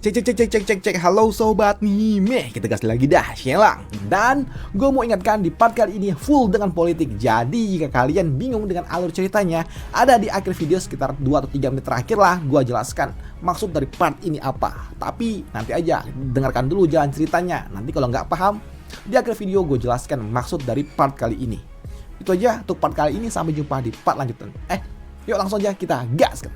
Cek. Halo sobat Mime, kita gas lagi dah, Shelang. Dan gue mau ingatkan di part kali ini full dengan politik. Jadi jika kalian bingung dengan alur ceritanya, ada di akhir video sekitar 2 atau 3 menit terakhir lah gue jelaskan maksud dari part ini apa. Tapi nanti aja, dengarkan dulu jalan ceritanya. Nanti kalau nggak paham, di akhir video gue jelaskan maksud dari part kali ini. Itu aja untuk part kali ini, sampai jumpa di part lanjutan. Yuk langsung aja kita gas kan.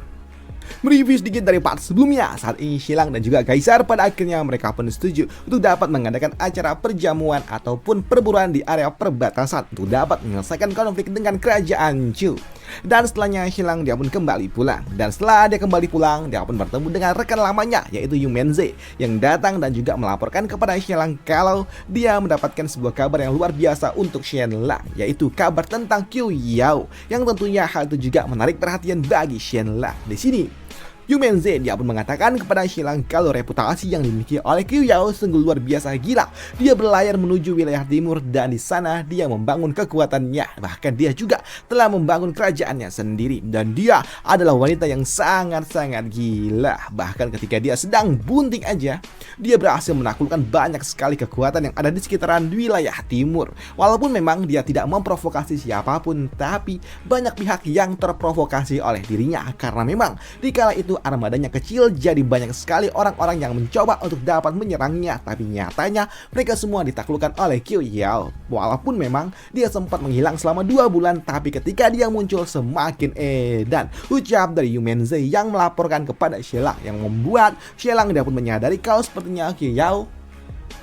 Mereview sedikit dari part sebelumnya. Saat ini Shelang dan juga Kaisar pada akhirnya mereka pun setuju untuk dapat mengadakan acara perjamuan ataupun perburuan di area perbatasan untuk dapat menyelesaikan konflik dengan kerajaan Chu. Dan setelahnya Shelang dia pun kembali pulang. Dan setelah dia kembali pulang, dia pun bertemu dengan rekan lamanya yaitu Yumenze yang datang dan juga melaporkan kepada Shelang kalau dia mendapatkan sebuah kabar yang luar biasa untuk Shelang, yaitu kabar tentang Qiu Yao, yang tentunya hal itu juga menarik perhatian bagi Shelang. Di sini Yumenze dia pun mengatakan kepada Shelang kalau reputasi yang dimiliki oleh Qiu Yao sungguh luar biasa gila. Dia berlayar menuju wilayah timur dan di sana dia membangun kekuatannya. Bahkan dia juga telah membangun kerajaannya sendiri. Dan dia adalah wanita yang sangat-sangat gila. Bahkan ketika dia sedang bunting aja, dia berhasil menaklukkan banyak sekali kekuatan yang ada di sekitaran wilayah timur. Walaupun memang dia tidak memprovokasi siapapun, tapi banyak pihak yang terprovokasi oleh dirinya. Karena memang dikala itu armadanya kecil, jadi banyak sekali orang-orang yang mencoba untuk dapat menyerangnya. Tapi nyatanya mereka semua ditaklukkan oleh Qiu Yao. Walaupun memang dia sempat menghilang selama 2 bulan, tapi ketika dia muncul semakin edan. Ucap dari Yumenze yang melaporkan kepada Shelang, yang membuat Shelang dia pun menyadari kalau sepertinya Qiu Yao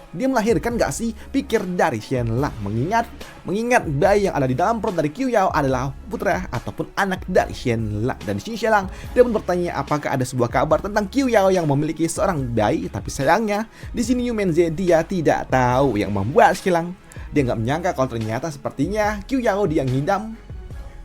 dia melahirkan gak sih, pikir dari Shelang. Mengingat bayi yang ada di dalam perut dari Qiu Yao adalah putra ataupun anak dari Shelang. Dan di sini Shelang dia pun bertanya apakah ada sebuah kabar tentang Qiu Yao yang memiliki seorang bayi. Tapi sayangnya di sini Yumenze dia tidak tahu, yang membuat Shelang dia nggak menyangka kalau ternyata sepertinya Qiu Yao dia ngidam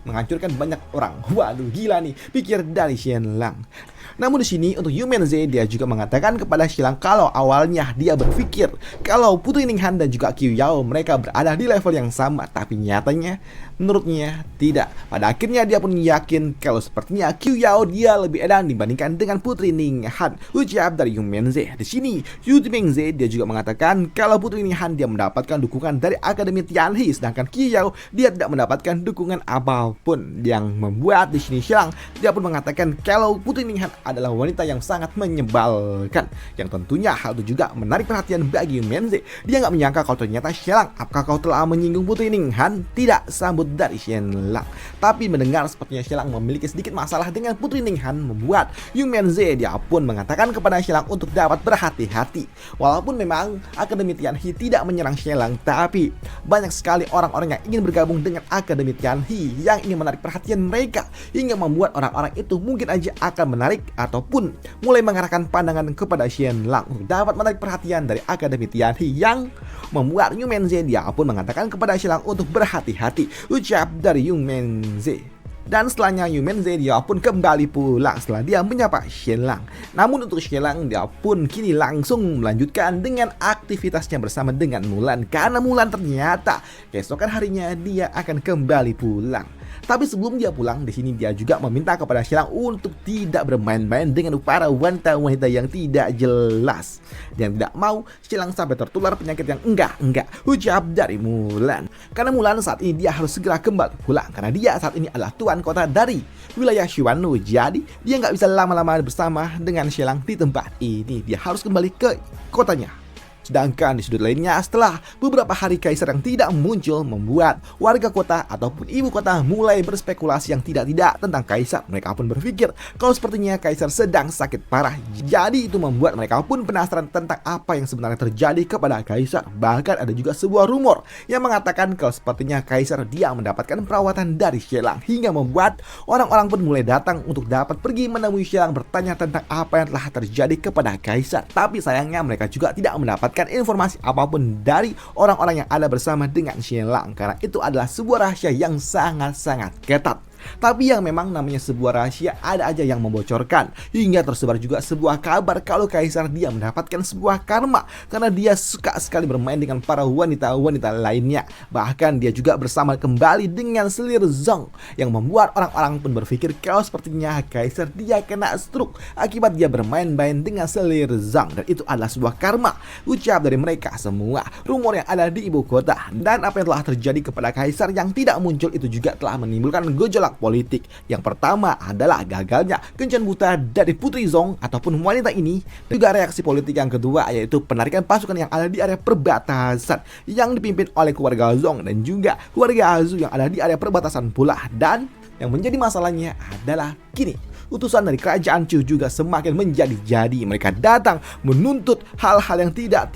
menghancurkan banyak orang. Waduh, gila nih, pikir dari Shelang. Namun di sini untuk Yumenze dia juga mengatakan kepada Shelang kalau awalnya dia berpikir kalau Putri Ninghan dan juga Qiu Yao mereka berada di level yang sama, tapi nyatanya menurutnya tidak. Pada akhirnya dia pun yakin kalau sepertinya Qiu Yao dia lebih edan dibandingkan dengan Putri Ninghan. Ucap dari Yumenze. Di sini Yumenze dia juga mengatakan kalau Putri Ninghan dia mendapatkan dukungan dari Akademi Tianhe, sedangkan Qiu Yao dia tidak mendapatkan dukungan apapun. Yang membuat di sini Shelang dia pun mengatakan kalau Putri Ninghan adalah wanita yang sangat menyebalkan, yang tentunya hal itu juga menarik perhatian bagi Yumenze. Dia nggak menyangka kalau ternyata Shelang, apakah kau telah menyinggung Putri Ninghan? Tidak sambut dari Shelang. Tapi mendengar sepertinya Shelang memiliki sedikit masalah dengan Putri Ninghan, membuat Yumenze dia pun mengatakan kepada Shelang untuk dapat berhati-hati. Walaupun memang Akademi Tianhe tidak menyerang Shelang, tapi banyak sekali orang-orang yang ingin bergabung dengan Akademi Tianhe yang ingin menarik perhatian mereka, hingga membuat orang-orang itu mungkin aja akan menarik ataupun mulai mengarahkan pandangan kepada Shelang untuk dapat menarik perhatian dari Akademi Tianhe, yang membuat Yumenze dia pun mengatakan kepada Shelang untuk berhati-hati. Ucap dari Yumenze. Dan setelahnya Yumenze dia pun kembali pulang setelah dia menyapa Shelang. Namun untuk Shelang dia pun kini langsung melanjutkan dengan aktivitasnya bersama dengan Mulan, karena Mulan ternyata keesokan harinya dia akan kembali pulang. Tapi sebelum dia pulang, di sini dia juga meminta kepada Shelang untuk tidak bermain-main dengan para wanita-wanita yang tidak jelas. Dan tidak mau Shelang sampai tertular penyakit yang enggak. Ucap dari Mulan. Karena Mulan saat ini dia harus segera kembali pulang, karena dia saat ini adalah tuan kota dari wilayah Xuanlu. Jadi dia nggak bisa lama-lama bersama dengan Shelang di tempat ini. Dia harus kembali ke kotanya. Sedangkan di sudut lainnya, setelah beberapa hari Kaisar yang tidak muncul, membuat warga kota ataupun ibu kota mulai berspekulasi yang tidak-tidak tentang Kaisar. Mereka pun berpikir kalau sepertinya Kaisar sedang sakit parah. Jadi itu membuat mereka pun penasaran tentang apa yang sebenarnya terjadi kepada Kaisar. Bahkan ada juga sebuah rumor yang mengatakan kalau sepertinya Kaisar dia mendapatkan perawatan dari Shelang, hingga membuat orang-orang pun mulai datang untuk dapat pergi menemui Shelang bertanya tentang apa yang telah terjadi kepada Kaisar. Tapi sayangnya mereka juga tidak mendapat informasi apapun dari orang-orang yang ada bersama dengan Shelang, karena itu adalah sebuah rahasia yang sangat-sangat ketat. Tapi yang memang namanya sebuah rahasia ada aja yang membocorkan. Hingga tersebar juga sebuah kabar kalau Kaisar dia mendapatkan sebuah karma karena dia suka sekali bermain dengan para wanita-wanita lainnya. Bahkan dia juga bersama kembali dengan selir Zhong yang membuat orang-orang pun berpikir kalau sepertinya Kaisar dia kena stroke akibat dia bermain-main dengan selir Zhong. Dan itu adalah sebuah karma, ucap dari mereka semua. Rumor yang ada di ibu kota dan apa yang telah terjadi kepada Kaisar yang tidak muncul itu juga telah menimbulkan gejolak politik. Yang pertama adalah gagalnya kencan buta dari Putri Zhong ataupun wanita ini. Dan juga reaksi politik yang kedua yaitu penarikan pasukan yang ada di area perbatasan yang dipimpin oleh keluarga Zhong dan juga keluarga Azu yang ada di area perbatasan pula. Dan yang menjadi masalahnya adalah kini utusan dari kerajaan Chu juga semakin menjadi-jadi. Mereka datang menuntut hal-hal yang tidak.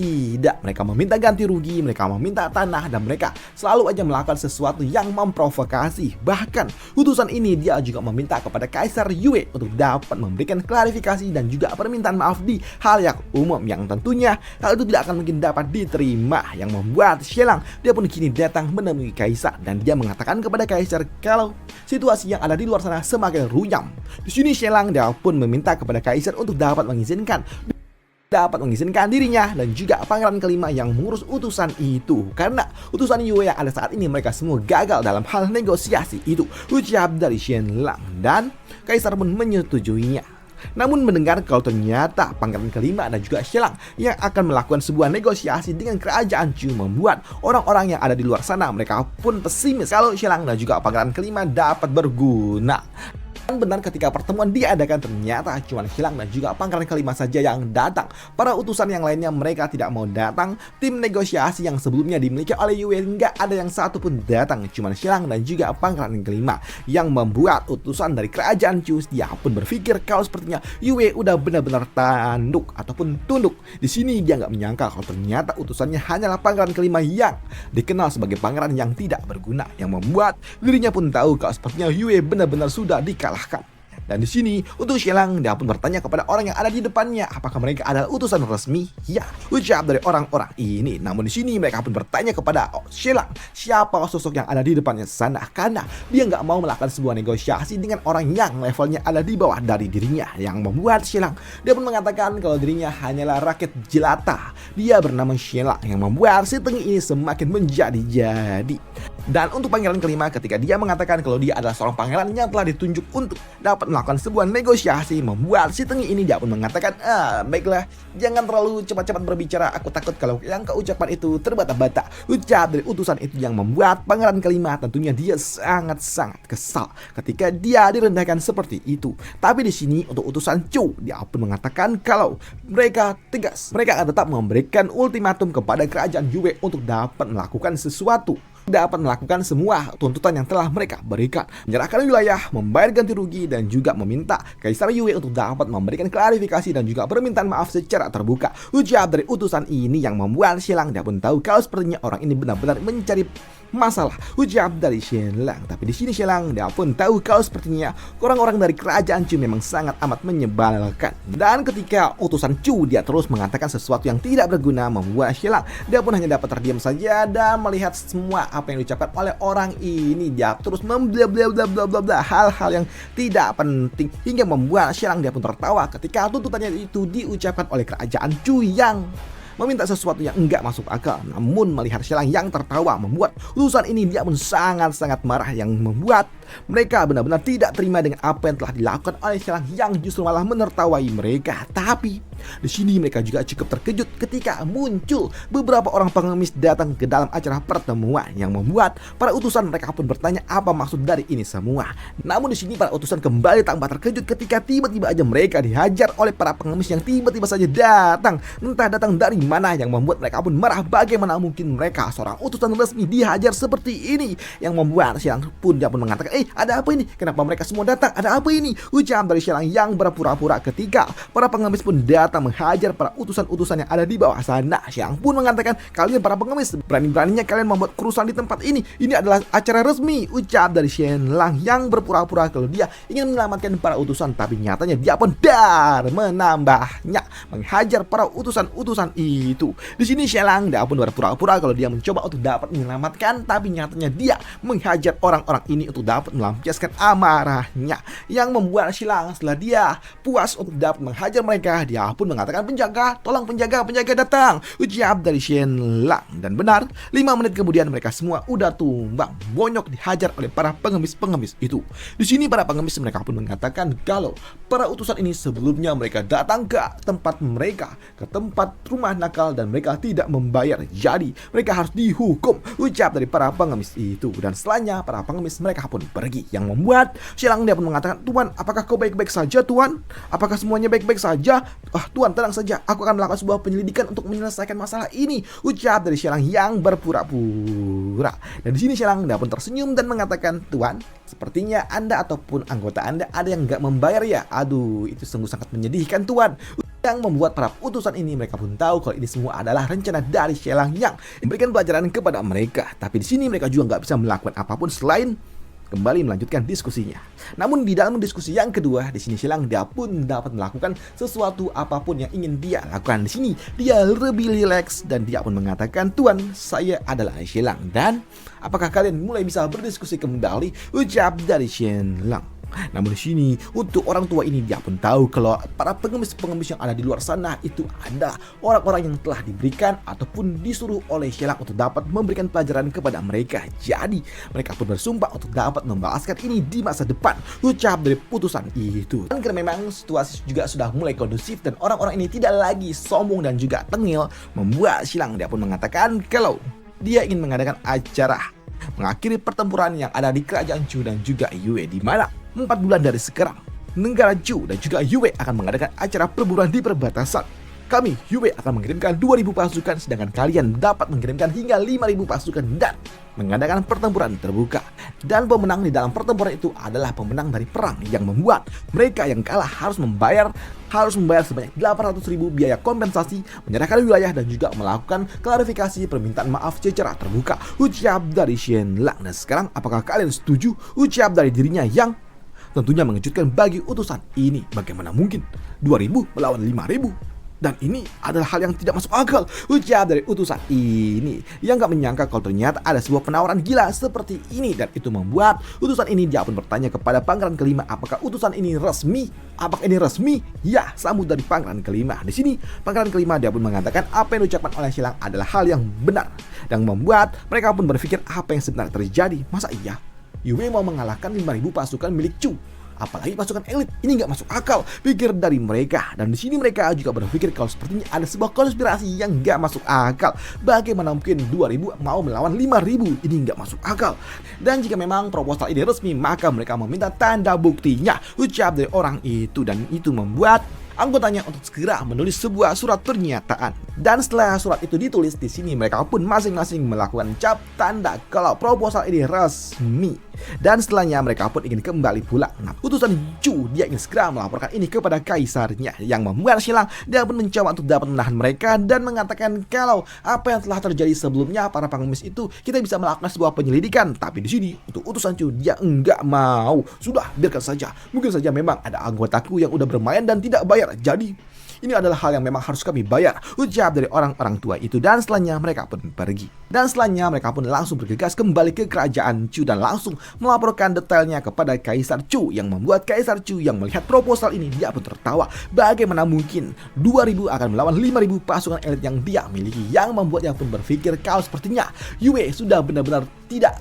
Mereka meminta ganti rugi, mereka meminta tanah, dan mereka selalu aja melakukan sesuatu yang memprovokasi. Bahkan utusan ini dia juga meminta kepada Kaisar Yue untuk dapat memberikan klarifikasi dan juga permintaan maaf di hal yang umum yang tentunya hal itu tidak akan mungkin dapat diterima. Yang membuat Xielang dia pun kini datang menemui Kaisar dan dia mengatakan kepada Kaisar kalau situasi yang ada di luar sana semakin runyam. Di sini Xielang dia pun meminta kepada Kaisar untuk dapat mengizinkan dirinya dan juga pangeran kelima yang mengurus utusan itu, karena utusan Yue yang ada saat ini mereka semua gagal dalam hal negosiasi itu, ucap dari Xielang. Dan Kaisar pun menyetujuinya. Namun mendengar kalau ternyata pangeran kelima dan juga Xielang yang akan melakukan sebuah negosiasi dengan kerajaan Chu membuat orang-orang yang ada di luar sana mereka pun pesimis kalau Xielang dan juga pangeran kelima dapat berguna. Dan benar ketika pertemuan diadakan ternyata cuma Xielang dan juga pangeran kelima saja yang datang. Para utusan yang lainnya mereka tidak mau datang. Tim negosiasi yang sebelumnya dimiliki oleh Yue nggak ada yang satu pun datang. Cuma Xielang dan juga pangeran kelima yang membuat utusan dari kerajaan Chu dia pun berpikir kalau sepertinya Yue udah benar-benar tanduk ataupun tunduk. Di sini dia nggak menyangka kalau ternyata utusannya hanyalah pangeran kelima yang dikenal sebagai pangeran yang tidak berguna, yang membuat dirinya pun tahu kalau sepertinya Yue benar-benar sudah dikalah. Dan di sini untuk Xielang dia pun bertanya kepada orang yang ada di depannya apakah mereka adalah utusan resmi. Ya, ucap dari orang-orang ini. Namun di sini mereka pun bertanya kepada Xielang siapa sosok yang ada di depannya sana, karena dia nggak mau melakukan sebuah negosiasi dengan orang yang levelnya ada di bawah dari dirinya. Yang membuat Xielang dia pun mengatakan kalau dirinya hanyalah rakyat jelata. Dia bernama Xielang yang membuat si Tengi ini semakin menjadi-jadi. Dan untuk pangeran kelima ketika dia mengatakan kalau dia adalah seorang pangeran yang telah ditunjuk untuk dapat melakukan sebuah negosiasi, membuat si Tengi ini dia pun mengatakan baiklah, jangan terlalu cepat-cepat berbicara, aku takut kalau yang kau ucapkan itu terbata-bata. Ucap dari utusan itu yang membuat pangeran kelima tentunya dia sangat-sangat kesal ketika dia direndahkan seperti itu. Tapi di sini untuk utusan Chu dia pun mengatakan kalau mereka tegas, mereka akan tetap memberikan ultimatum kepada kerajaan Yue untuk dapat melakukan sesuatu, dapat melakukan semua tuntutan yang telah mereka berikan, menyerahkan wilayah, membayar ganti rugi, dan juga meminta Kaisar Yue untuk dapat memberikan klarifikasi dan juga permintaan maaf secara terbuka. Ucap dari utusan ini yang membuat Xielang dia pun tahu kalau sepertinya orang ini benar-benar mencari masalah. Ucap dari Xielang. Tapi di sini Xielang dia pun tahu kalau sepertinya orang-orang dari kerajaan Chu memang sangat amat menyebalkan. Dan ketika utusan Chu dia terus mengatakan sesuatu yang tidak berguna, membuat Xielang dia pun hanya dapat terdiam saja dan melihat semua apa yang diucapkan oleh orang ini. Dia terus membla hal-hal yang tidak penting hingga membuat Xielang dia pun tertawa ketika tuntutannya itu diucapkan oleh kerajaan Chu yang meminta sesuatu yang enggak masuk akal. Namun melihat Xielang yang tertawa membuat utusan ini dia pun sangat-sangat marah, yang membuat mereka benar-benar tidak terima dengan apa yang telah dilakukan oleh Xielang yang justru malah menertawai mereka. Tapi di sini mereka juga cukup terkejut ketika muncul beberapa orang pengemis datang ke dalam acara pertemuan, yang membuat para utusan mereka pun bertanya apa maksud dari ini semua. Namun di sini para utusan kembali tambah terkejut ketika tiba-tiba aja mereka dihajar oleh para pengemis yang tiba-tiba saja datang, entah datang dari mana, yang membuat mereka pun marah. Bagaimana mungkin mereka seorang utusan resmi dihajar seperti ini, yang membuat Xielang pun dia pun mengatakan ada apa ini, kenapa mereka semua datang, ada apa ini, ucap dari Xielang yang berpura-pura ketika para pengemis pun datang datang menghajar para utusan-utusan yang ada di bawah sana. Xiang pun mengatakan, kalian para pengemis, berani-beraninya kalian membuat kerusuhan di tempat ini. Ini adalah acara resmi, ucap dari Shenlang yang berpura-pura kalau dia ingin menyelamatkan para utusan, tapi nyatanya dia pun menambahnya menghajar para utusan-utusan itu. Di sini Shenlang dia pun berpura-pura kalau dia mencoba untuk dapat menyelamatkan, tapi nyatanya dia menghajar orang-orang ini untuk dapat melampiaskan amarahnya, yang membuat Shenlang setelah dia puas untuk dapat menghajar mereka, dia pun mengatakan, penjaga, tolong penjaga datang, ucap dari Shenlang. Dan benar, 5 menit kemudian mereka semua udah tumbang, bonyok dihajar oleh para pengemis-pengemis itu. Di sini para pengemis mereka pun mengatakan kalau para utusan ini sebelumnya mereka datang ke tempat mereka, ke tempat rumah nakal, dan mereka tidak membayar, jadi mereka harus dihukum, ucap dari para pengemis itu. Dan setelahnya para pengemis mereka pun pergi, yang membuat Shenlang dia pun mengatakan, Tuan, apakah kau baik-baik saja, Tuan? Apakah semuanya baik-baik saja? Tuan, tenang saja, aku akan melakukan sebuah penyelidikan untuk menyelesaikan masalah ini, ucap dari Shenlang yang berpura-pura. Dan di sini Shenlang dia pun tersenyum dan mengatakan, Tuan, sepertinya Anda ataupun anggota Anda ada yang nggak membayar ya. Aduh, itu sungguh sangat menyedihkan, Tuan. Yang membuat para utusan ini mereka pun tahu kalau ini semua adalah rencana dari Shenlang yang memberikan pelajaran kepada mereka. Tapi di sini mereka juga nggak bisa melakukan apapun selain kembali melanjutkan diskusinya. Namun di dalam diskusi yang kedua, di sini Shenlang dia pun dapat melakukan sesuatu apapun yang ingin dia lakukan. Di sini dia lebih rileks dan dia pun mengatakan, Tuan, saya adalah Shenlang, dan apakah kalian mulai bisa berdiskusi kembali, ucap dari Shenlang. Namun di sini untuk orang tua ini dia pun tahu kalau para pengemis-pengemis yang ada di luar sana itu ada orang-orang yang telah diberikan ataupun disuruh oleh Shenlang untuk dapat memberikan pelajaran kepada mereka. Jadi mereka pun bersumpah untuk dapat membalaskan ini di masa depan, ucap dari putusan itu. Dan karena memang situasi juga sudah mulai kondusif dan orang-orang ini tidak lagi sombong dan juga tengil, membuat Shenlang dia pun mengatakan kalau dia ingin mengadakan acara mengakhiri pertempuran yang ada di kerajaan Chu dan juga Yue, di mana 4 bulan dari sekarang negara Chu dan juga Yue akan mengadakan acara perburuan di perbatasan. Kami Yue akan mengirimkan 2.000 pasukan, sedangkan kalian dapat mengirimkan hingga 5.000 pasukan dan mengadakan pertempuran terbuka. Dan pemenang di dalam pertempuran itu adalah pemenang dari perang, yang membuat mereka yang kalah harus membayar sebanyak 800.000 biaya kompensasi, menyerahkan wilayah, dan juga melakukan klarifikasi permintaan maaf secara terbuka, ucap dari Shenlang. Dan sekarang apakah kalian setuju? Ucap dari dirinya yang tentunya mengejutkan bagi utusan ini. Bagaimana mungkin 2.000 melawan 5.000? Dan ini adalah hal yang tidak masuk akal, ucap dari utusan ini, yang gak menyangka kalau ternyata ada sebuah penawaran gila seperti ini. Dan itu membuat utusan ini dia pun bertanya kepada pangeran kelima, apakah utusan ini resmi? Apakah ini resmi? Ya, sambut dari pangeran kelima. Di sini pangeran kelima dia pun mengatakan apa yang diucapkan oleh Shenlang adalah hal yang benar, dan membuat mereka pun berpikir apa yang sebenarnya terjadi. Masa iya Yue mau mengalahkan 5.000 pasukan milik Chu? Apalagi pasukan elit, ini nggak masuk akal, pikir dari mereka. Dan di sini mereka juga berpikir kalau sepertinya ada sebuah konspirasi yang nggak masuk akal. Bagaimana mungkin 2.000 mau melawan 5.000? Ini nggak masuk akal. Dan jika memang proposal ini resmi, maka mereka meminta tanda buktinya, ucap dari orang itu. Dan itu membuat anggotanya untuk segera menulis sebuah surat pernyataan. Dan setelah surat itu ditulis, di sini mereka pun masing-masing melakukan cap tanda kalau proposal ini resmi. Dan setelahnya mereka pun ingin kembali pulang. Nah, utusan Chu dia ingin segera melaporkan ini kepada kaisarnya, yang membuat Shenlang dia pun mencoba untuk dapat menahan mereka dan mengatakan kalau apa yang telah terjadi sebelumnya para pengemis itu kita bisa melakukan sebuah penyelidikan. Tapi di sini untuk utusan Chu dia enggak mau. Sudah, biarkan saja. Mungkin saja memang ada anggotaku yang udah bermain dan tidak bayar. Jadi ini adalah hal yang memang harus kami bayar, ucap dari orang-orang tua itu. Dan setelahnya mereka pun pergi. Dan setelahnya mereka pun langsung bergegas kembali ke kerajaan Chu dan langsung melaporkan detailnya kepada Kaisar Chu, yang membuat Kaisar Chu yang melihat proposal ini dia pun tertawa. Bagaimana mungkin 2.000 akan melawan 5.000 pasukan elit yang dia miliki, yang membuatnya pun berpikir kalau sepertinya Yue sudah benar-benar tidak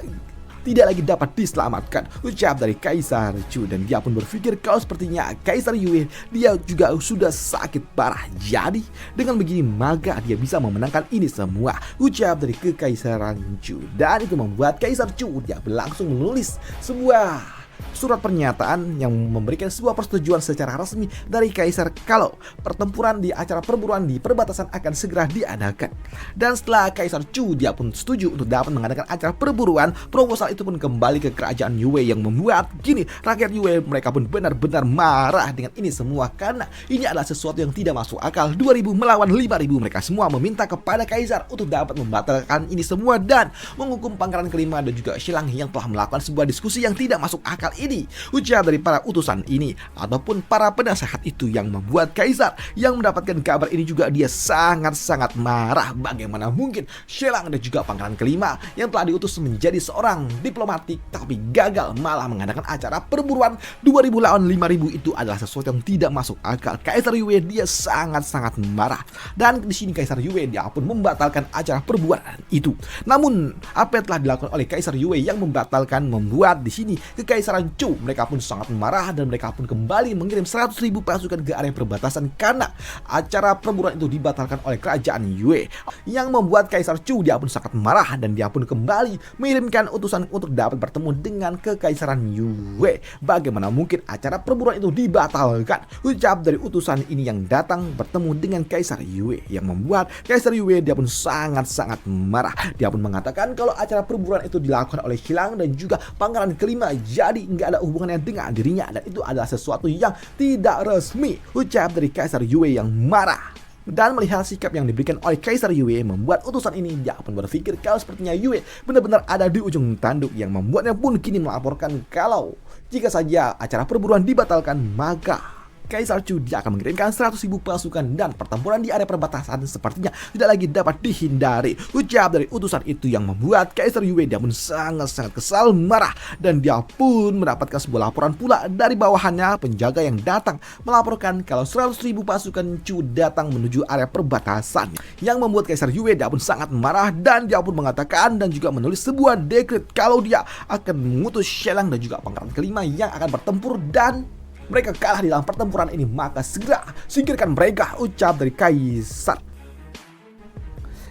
lagi dapat diselamatkan, ucap dari Kaisar Chu. Dan dia pun berpikir kalau sepertinya Kaisar Yue dia juga sudah sakit parah. Jadi dengan begini maka dia bisa memenangkan ini semua, ucap dari Kekaisaran Chu. Dan itu membuat Kaisar Chu dia langsung menulis sebuah surat pernyataan yang memberikan sebuah persetujuan secara resmi dari Kaisar kalau pertempuran di acara perburuan di perbatasan akan segera diadakan. Dan setelah Kaisar Chu dia pun setuju untuk dapat mengadakan acara perburuan, proposal itu pun kembali ke kerajaan Yue yang membuat gini rakyat Yue mereka pun benar-benar marah dengan ini semua karena ini adalah sesuatu yang tidak masuk akal. 2000 melawan 5000, mereka semua meminta kepada Kaisar untuk dapat membatalkan ini semua dan menghukum Pangeran kelima dan juga Xilang yang telah melakukan sebuah diskusi yang tidak masuk akal ini. Ujar dari para utusan ini ataupun para penasehat itu yang membuat Kaisar yang mendapatkan kabar ini juga dia sangat-sangat marah. Bagaimana mungkin Xilang dan juga Pangeran kelima yang telah diutus menjadi seorang diplomatik tapi gagal malah mengadakan acara perburuan 2000 lawan 5000 itu adalah sesuatu yang tidak masuk akal. Kaisar Yue dia sangat-sangat marah dan di sini Kaisar Yue dia pun membatalkan acara perburuan itu. Namun apa yang telah dilakukan oleh Kaisar Yue yang membatalkan membuat di sini Kekaisaran Chu mereka pun sangat marah dan mereka pun kembali mengirim 100.000 pasukan ke area perbatasan karena acara perburuan itu dibatalkan oleh kerajaan Yue yang membuat Kaisar Chu dia pun sangat marah dan dia pun kembali mengirimkan utusan untuk dapat bertemu dengan Kekaisaran Yue. Bagaimana mungkin acara perburuan itu dibatalkan? Ucap dari utusan ini yang datang bertemu dengan Kaisar Yue yang membuat Kaisar Yue dia pun sangat-sangat marah. Dia pun mengatakan kalau acara perburuan itu dilakukan oleh Xilang dan juga Pangeran kelima jadi nggak ada hubungannya dengan dirinya dan itu adalah sesuatu yang tidak resmi. Ucap dari Kaisar Yue yang marah. Dan melihat sikap yang diberikan oleh Kaisar Yue membuat utusan ini dia pun berpikir kalau sepertinya Yue benar-benar ada di ujung tanduk yang membuatnya pun kini melaporkan kalau jika saja acara perburuan dibatalkan maka Kaisar Chu dia akan mengirimkan 100.000 pasukan dan pertempuran di area perbatasan sepertinya tidak lagi dapat dihindari. Ucap dari utusan itu yang membuat Kaisar Yue dia pun sangat-sangat kesal marah dan dia pun mendapatkan sebuah laporan pula dari bawahannya penjaga yang datang melaporkan kalau 100.000 pasukan Chu datang menuju area perbatasan yang membuat Kaisar Yue dia pun sangat marah dan dia pun mengatakan dan juga menulis sebuah dekret kalau dia akan mengutus Xilang dan juga Pangeran kelima yang akan bertempur dan mereka kalah di dalam pertempuran ini maka segera singkirkan mereka. Ucap dari Kaisar.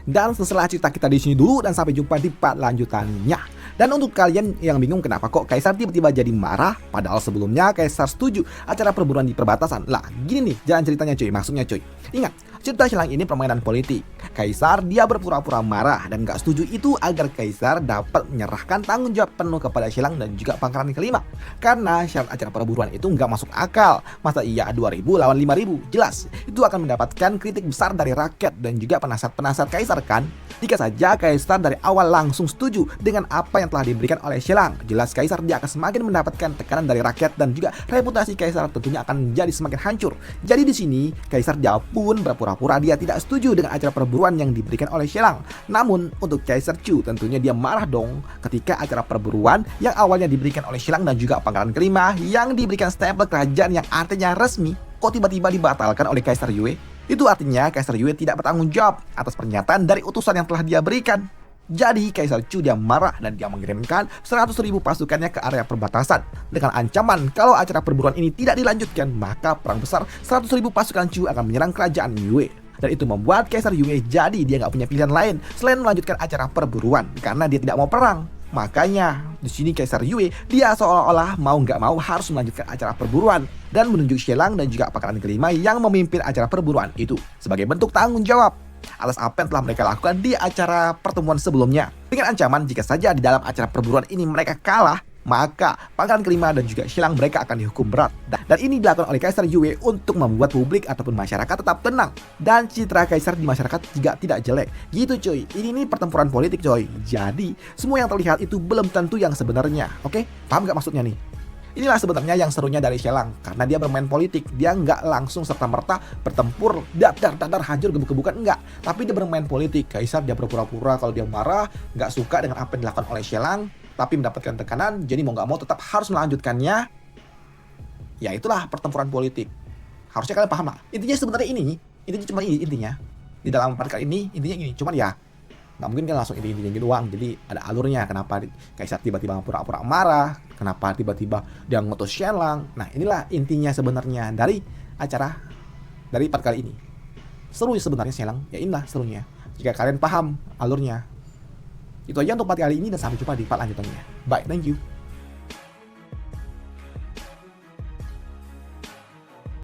Dan setelah cerita kita di sini dulu dan sampai jumpa di part lanjutannya. Dan untuk kalian yang bingung kenapa kok Kaisar tiba-tiba jadi marah padahal sebelumnya Kaisar setuju acara perburuan di perbatasan. Lah gini nih jalan ceritanya cuy, maksudnya cuy. Ingat, cerita Xilang ini permainan politik. Kaisar dia berpura-pura marah dan gak setuju itu agar Kaisar dapat menyerahkan tanggung jawab penuh kepada Xilang dan juga Pangeran kelima. Karena syarat acara perburuan itu gak masuk akal. Masa iya 2000 lawan 5000? Jelas itu akan mendapatkan kritik besar dari rakyat dan juga penasihat-penasihat Kaisar kan. Jika saja Kaisar dari awal langsung setuju dengan apa yang telah diberikan oleh Xilang, jelas Kaisar dia akan semakin mendapatkan tekanan dari rakyat dan juga reputasi Kaisar tentunya akan menjadi semakin hancur. Jadi di sini Kaisar dia pun berpura-pura dia tidak setuju dengan acara perburuan yang diberikan oleh Xilang. Namun untuk Kaisar Chu tentunya dia marah dong ketika acara perburuan yang awalnya diberikan oleh Xilang dan juga Pangeran kelima yang diberikan stempel kerajaan yang artinya resmi kok tiba-tiba dibatalkan oleh Kaisar Yue. Itu artinya Kaisar Yue tidak bertanggung jawab atas pernyataan dari utusan yang telah dia berikan. Jadi Kaisar Chu dia marah dan dia mengirimkan 100.000 pasukannya ke area perbatasan dengan ancaman kalau acara perburuan ini tidak dilanjutkan maka perang besar 100.000 pasukan Chu akan menyerang kerajaan Yue. Dan itu membuat Kaisar Yue jadi dia nggak punya pilihan lain selain melanjutkan acara perburuan karena dia tidak mau perang. Makanya di sini Kaisar Yue dia seolah-olah mau nggak mau harus melanjutkan acara perburuan dan menunjuk Xilang dan juga Pangeran kelima yang memimpin acara perburuan itu sebagai bentuk tanggung jawab atas apa yang telah mereka lakukan di acara pertemuan sebelumnya. Dengan ancaman jika saja di dalam acara perburuan ini mereka kalah, maka Pangeran kelima dan juga Xilang mereka akan dihukum berat. Dan ini dilakukan oleh Kaisar Yue untuk membuat publik ataupun masyarakat tetap tenang dan citra Kaisar di masyarakat juga tidak jelek. Gitu cuy. Ini pertempuran politik coy. Jadi semua yang terlihat itu belum tentu yang sebenarnya. Oke? Paham gak maksudnya nih? Inilah sebenarnya yang serunya dari Xilang karena dia bermain politik. Dia nggak langsung serta-merta bertempur dadar hancur gebuk-gebukan, enggak. Tapi dia bermain politik. Kaisar dia berpura-pura kalau dia marah, nggak suka dengan apa yang dilakukan oleh Xilang, tapi mendapatkan tekanan, jadi mau nggak mau tetap harus melanjutkannya. Ya itulah pertempuran politik. Harusnya kalian paham lah. Intinya sebenarnya ini, cuma ini intinya. Di dalam part kali ini intinya ini, cuman ya nggak mungkin kan langsung intinya gitu doang. Jadi ada alurnya. Kenapa Kaisar tiba-tiba pura-pura marah? Kenapa tiba-tiba dia ngutus Xilang? Nah inilah intinya sebenarnya dari acara dari part kali ini. Seru sebenarnya Xilang. Ya inilah serunya. Jika kalian paham alurnya. Itu aja untuk part kali ini dan sampai jumpa di part lanjutannya. Bye, thank you.